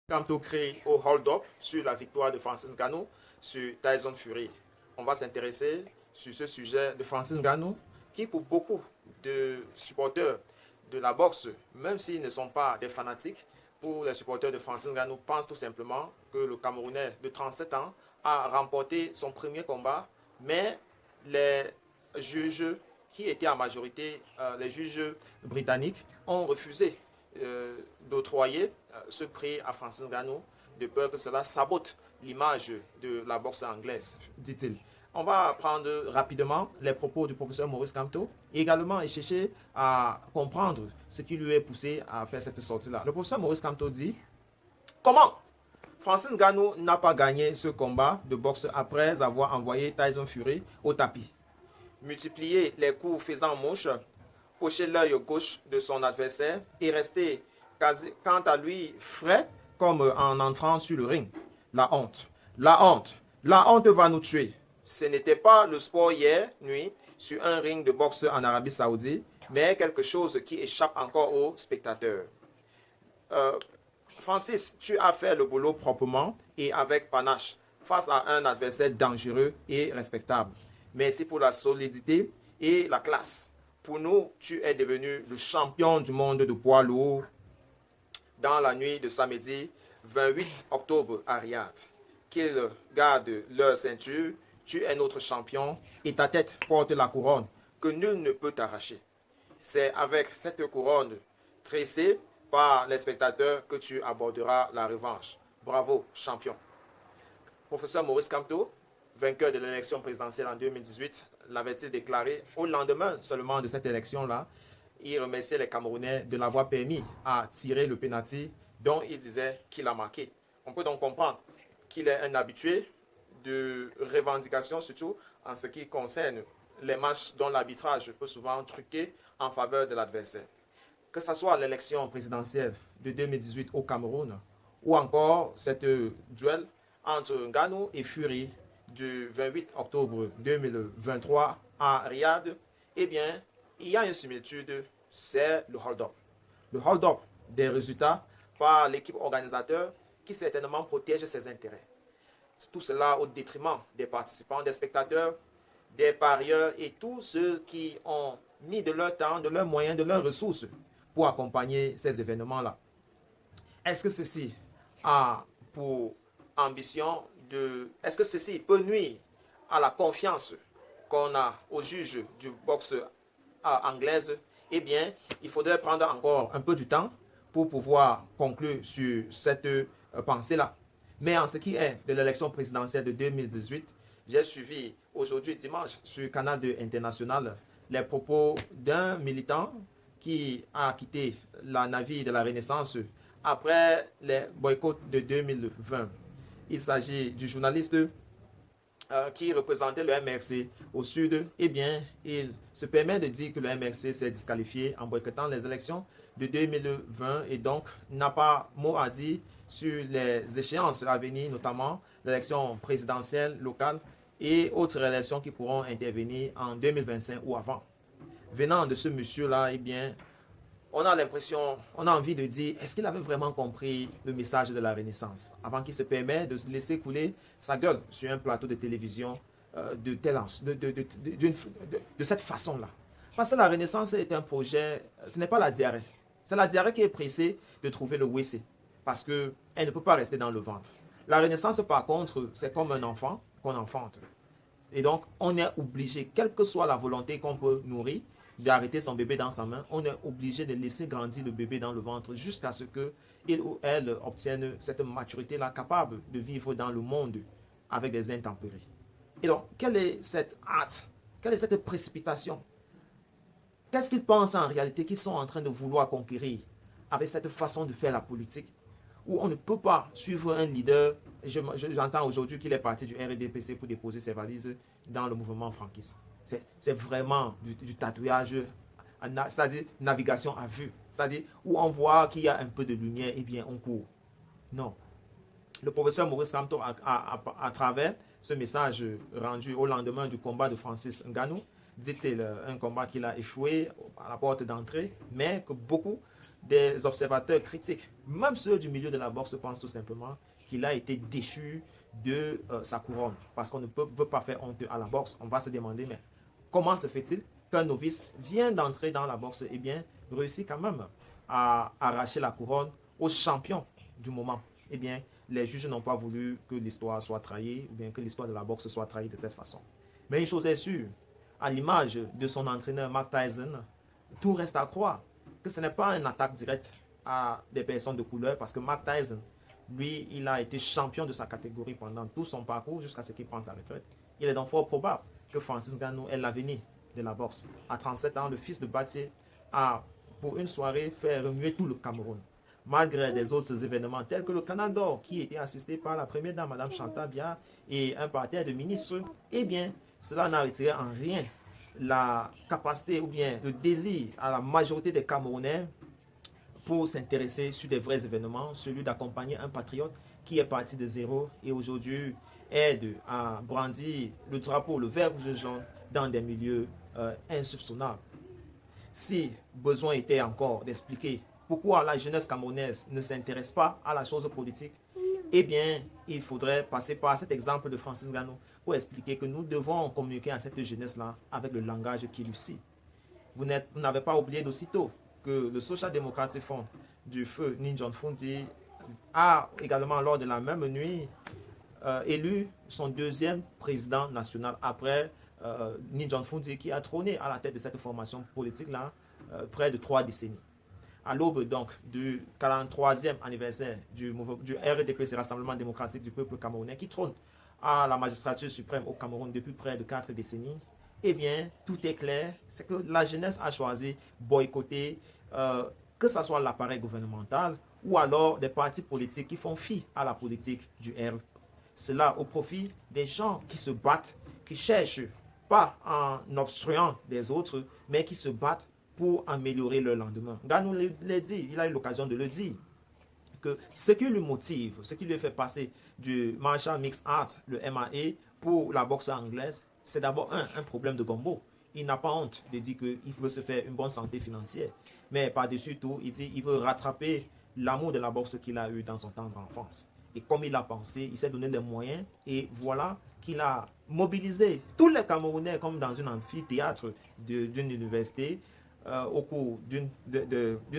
Quant au cri au hold-up sur la victoire de Francis Ngannou sur Tyson Fury, on va s'intéresser sur ce sujet de Francis Ngannou qui, pour beaucoup de supporters de la boxe, même s'ils ne sont pas des fanatiques, pour les supporters de Francis Ngannou, pensent tout simplement que le Camerounais de 37 ans a remporté son premier combat, mais les juges qui étaient en majorité, les juges britanniques, ont refusé d'octroyer ce prix à Francis Ngannou de peur que cela sabote l'image de la boxe anglaise, dit-il. On va prendre rapidement les propos du professeur Maurice Kamto et également chercher à comprendre ce qui lui est poussé à faire cette sortie-là. Le professeur Maurice Kamto dit: comment Francis Ngannou n'a pas gagné ce combat de boxe après avoir envoyé Tyson Fury au tapis, multiplier les coups faisant mouche, pocher l'œil gauche de son adversaire et rester quant à lui frais comme en entrant sur le ring. La honte, la honte, la honte va nous tuer. Ce n'était pas le sport hier nuit sur un ring de boxe en Arabie Saoudite, mais quelque chose qui échappe encore aux spectateurs. Francis, tu as fait le boulot proprement et avec panache face à un adversaire dangereux et respectable. Merci pour la solidité et la classe. Pour nous, tu es devenu le champion du monde de poids lourd dans la nuit de samedi 28 octobre à Riyad. Qu'ils gardent leur ceinture, tu es notre champion et ta tête porte la couronne que nul ne peut t'arracher. C'est avec cette couronne tressée par les spectateurs que tu aborderas la revanche. Bravo, champion. Professeur Maurice Kamto, vainqueur de l'élection présidentielle en 2018, l'avait-il déclaré au lendemain seulement de cette élection-là. Il remerciait les Camerounais de l'avoir permis à tirer le pénalty dont il disait qu'il a marqué. On peut donc comprendre qu'il est un habitué de revendication, surtout en ce qui concerne les matchs dont l'arbitrage peut souvent truquer en faveur de l'adversaire. Que ce soit l'élection présidentielle de 2018 au Cameroun ou encore cette duel entre Ngannou et Fury du 28 octobre 2023 à Riyad, eh bien, il y a une similitude, c'est le hold-up. Le hold-up des résultats par l'équipe organisateur qui certainement protège ses intérêts. Tout cela au détriment des participants, des spectateurs, des parieurs et tous ceux qui ont mis de leur temps, de leurs moyens, de leurs ressources pour accompagner ces événements-là. Est-ce que ceci a pour ambition de... Est-ce que ceci peut nuire à la confiance qu'on a aux juges du boxe anglaise? Eh bien, il faudrait prendre encore un peu du temps pour pouvoir conclure sur cette pensée-là. Mais en ce qui est de l'élection présidentielle de 2018, j'ai suivi aujourd'hui dimanche sur Canal 2 International les propos d'un militant qui a quitté la navire de la Renaissance après les boycotts de 2020. Il s'agit du journaliste qui représentait le MRC au sud. Eh bien, il se permet de dire que le MRC s'est disqualifié en boycottant les élections de 2020 et donc n'a pas mot à dire sur les échéances à venir, notamment l'élection présidentielle locale et autres élections qui pourront intervenir en 2025 ou avant. Venant de ce monsieur-là, eh bien, on a l'impression, on a envie de dire, est-ce qu'il avait vraiment compris le message de la Renaissance avant qu'il se permette de laisser couler sa gueule sur un plateau de télévision de cette façon-là? Parce que la Renaissance est un projet, ce n'est pas la diarrhée. C'est la diarrhée qui est pressée de trouver le WC parce qu'elle ne peut pas rester dans le ventre. La Renaissance, par contre, c'est comme un enfant qu'on enfante. Et donc, on est obligé, quelle que soit la volonté qu'on peut nourrir, d'arrêter son bébé dans sa main, on est obligé de laisser grandir le bébé dans le ventre jusqu'à ce qu'il ou elle obtienne cette maturité-là capable de vivre dans le monde avec des intempéries. Et donc, quelle est cette hâte? Quelle est cette précipitation? Qu'est-ce qu'ils pensent en réalité qu'ils sont en train de vouloir conquérir avec cette façon de faire la politique où on ne peut pas suivre un leader? J'entends aujourd'hui qu'il est parti du RDPC pour déposer ses valises dans le mouvement franquiste. C'est vraiment du tatouage, c'est-à-dire navigation à vue. C'est-à-dire où on voit qu'il y a un peu de lumière, et bien on court. Non. Le professeur Maurice Kamto, à travers ce message rendu au lendemain du combat de Francis Ngannou, dit que c'est un combat qu'il a échoué à la porte d'entrée, mais que beaucoup des observateurs critiques, même ceux du milieu de la boxe, pensent tout simplement qu'il a été déchu de sa couronne. Parce qu'on ne veut pas faire honte à la boxe. On va se demander, mais comment se fait-il qu'un novice vient d'entrer dans la boxe et bien réussit quand même à arracher la couronne au champion du moment? Eh bien, les juges n'ont pas voulu que l'histoire soit trahie ou bien que l'histoire de la boxe soit trahie de cette façon. Mais une chose est sûre, à l'image de son entraîneur Mike Tyson, tout reste à croire que ce n'est pas une attaque directe à des personnes de couleur parce que Mike Tyson, lui, il a été champion de sa catégorie pendant tout son parcours jusqu'à ce qu'il prenne sa retraite. Il est donc fort probable que Francis Ngannou est l'avenir de la boxe. À 37 ans, le fils de Batier a, pour une soirée, fait remuer tout le Cameroun. Malgré des autres événements tels que le Canada qui était assisté par la première dame, Mme Chantal Biya, et un parterre de ministres, eh bien, cela n'a retiré en rien la capacité ou bien le désir à la majorité des Camerounais pour s'intéresser sur des vrais événements, celui d'accompagner un patriote qui est parti de zéro et aujourd'hui aide à brandir le drapeau, le vert, rouge et jaune dans des milieux insoupçonnables. Si besoin était encore d'expliquer pourquoi la jeunesse camerounaise ne s'intéresse pas à la chose politique, eh bien, il faudrait passer par cet exemple de Francis Ngannou pour expliquer que nous devons communiquer à cette jeunesse-là avec le langage qui réussit. Vous n'avez pas oublié d'aussitôt que le Social Democratic Front du feu Ninh Fundi a également, lors de la même nuit, élu son deuxième président national après Ninh Fundi qui a trôné à la tête de cette formation politique-là près de 3 décennies. À l'aube donc du 43e anniversaire du RDPC, Rassemblement démocratique du peuple camerounais, qui trône à la magistrature suprême au Cameroun depuis près de 4 décennies, eh bien, tout est clair, c'est que la jeunesse a choisi boycotter, que ce soit l'appareil gouvernemental ou alors des partis politiques qui font fi à la politique du RDPC. Cela au profit des gens qui se battent, qui cherchent, pas en obstruant des autres, mais qui se battent pour améliorer leur lendemain. Ngannou l'a dit, il a eu l'occasion de le dire, que ce qui lui motive, ce qui lui fait passer du Martial Mixed Arts, le MAA, pour la boxe anglaise, c'est d'abord un problème de gombo. Il n'a pas honte de dire qu'il veut se faire une bonne santé financière. Mais par-dessus tout, il dit qu'il veut rattraper l'amour de la boxe qu'il a eu dans son tendre enfance. Et comme il a pensé, il s'est donné des moyens et voilà qu'il a mobilisé tous les Camerounais comme dans un amphithéâtre d'une université au cours d'une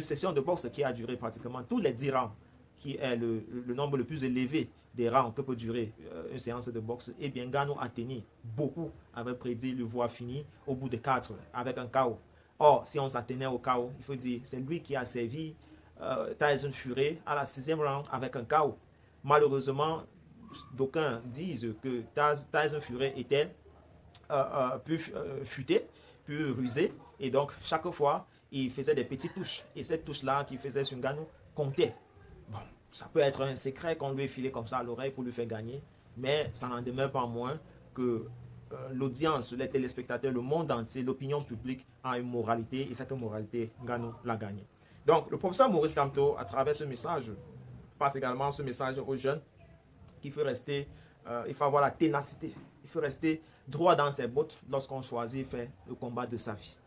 session de boxe qui a duré pratiquement tous les 10 rounds, qui est le nombre le plus élevé des rounds que peut durer une séance de boxe. Et bien, Ngannou a tenu. Beaucoup avaient prédit le voir fini au bout de 4 avec un KO. Or, si on s'attenait au KO, il faut dire c'est lui qui a servi Tyson Fury à la 6e round avec un KO. Malheureusement, d'aucuns disent que Tyson Fury était plus futé, plus rusé. Et donc, chaque fois, il faisait des petites touches. Et cette touche-là qu'il faisait sur Ngannou comptait. Bon, ça peut être un secret qu'on lui ait filé comme ça à l'oreille pour lui faire gagner. Mais ça n'en demeure pas moins que l'audience, les téléspectateurs, le monde entier, l'opinion publique a une moralité. Et cette moralité, Ngannou l'a gagnée. Donc, le professeur Maurice Kamto, à travers ce message, passe également ce message aux jeunes qu'il faut rester, il faut avoir la ténacité. Il faut rester droit dans ses bottes lorsqu'on choisit de faire le combat de sa vie.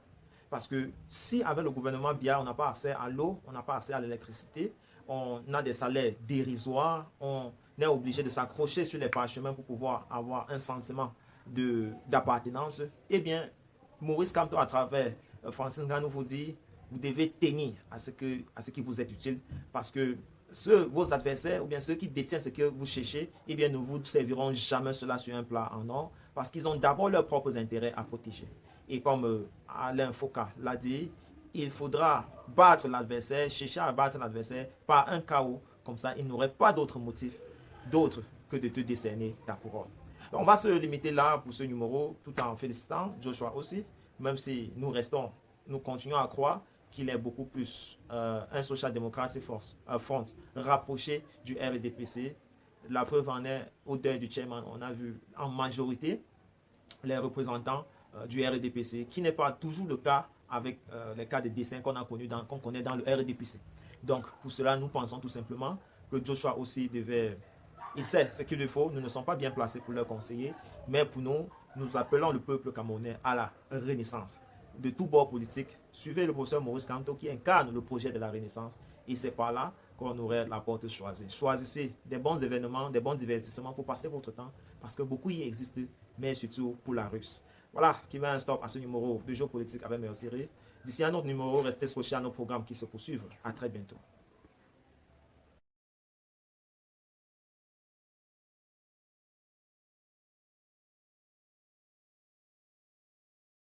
Parce que si avec le gouvernement Biya, on n'a pas accès à l'eau, on n'a pas accès à l'électricité, on a des salaires dérisoires, on est obligé de s'accrocher sur les parchemins pour pouvoir avoir un sentiment d'appartenance, eh bien, Maurice Kamto, à travers Francis Ngannou, vous dit, vous devez tenir à ce qui vous est utile, parce que vos adversaires ou bien ceux qui détiennent ce que vous cherchez, eh bien, ne vous serviront jamais cela sur un plat en or, parce qu'ils ont d'abord leurs propres intérêts à protéger. Et comme Alain Foucault l'a dit, il faudra battre l'adversaire, chercher à battre l'adversaire par un chaos. Comme ça, il n'aurait pas d'autre motif d'autre que de te décerner ta couronne. Donc, on va se limiter là pour ce numéro, tout en félicitant Joshua aussi, même si nous continuons à croire qu'il est beaucoup plus un Social Democratic Front rapproché du RDPC. La preuve en est, au deuil du chairman, on a vu en majorité les représentants du RDPC, qui n'est pas toujours le cas avec les cas de décès qu'on connaît dans le RDPC. Donc, pour cela, nous pensons tout simplement que Joshua aussi il sait ce qu'il lui faut. Nous ne sommes pas bien placés pour le conseiller, mais pour nous, nous appelons le peuple camerounais à la renaissance. de tous bords politiques, suivez le professeur Maurice Kamto qui incarne le projet de la Renaissance. Et c'est par là qu'on aurait la porte choisie. Choisissez des bons événements, des bons divertissements pour passer votre temps, parce que beaucoup y existent, mais surtout pour la Russe. Voilà qui met un stop à ce numéro de Géopolitique avec Mercier. D'ici à un autre numéro, restez scotchés à nos programmes qui se poursuivent. À très bientôt.